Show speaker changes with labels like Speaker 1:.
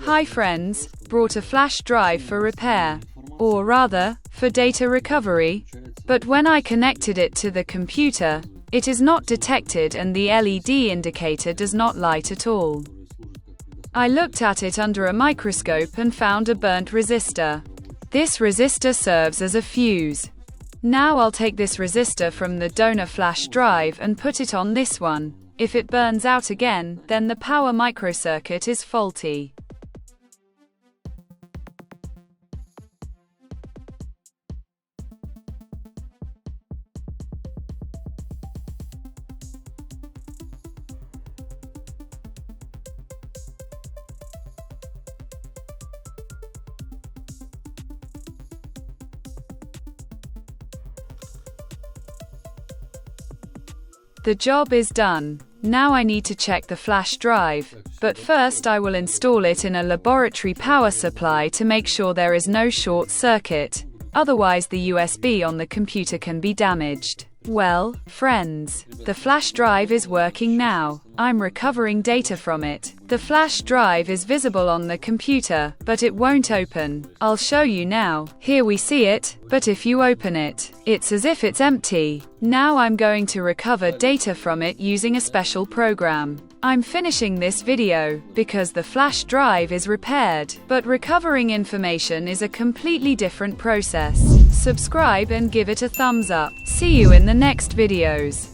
Speaker 1: Hi friends, brought a flash drive for repair. Or rather, for data recovery. But when I connected it to the computer, it is not detected and the LED indicator does not light at all. I looked at it under a microscope and found a burnt resistor. This resistor serves as a fuse. Now I'll take this resistor from the donor flash drive and put it on this one. If it burns out again, then the power microcircuit is faulty. The job is done. Now I need to check the flash drive, but first I will install it in a laboratory power supply to make sure there is no short circuit, otherwise the USB on the computer can be damaged. Well, friends, the flash drive is working now. I'm recovering data from it. The flash drive is visible on the computer, but it won't open. I'll show you now. Here we see it, but if you open it, it's as if it's empty. Now I'm going to recover data from it using a special program. I'm finishing this video because the flash drive is repaired, but recovering information is a completely different process. Subscribe and give it a thumbs up. See you in the next videos.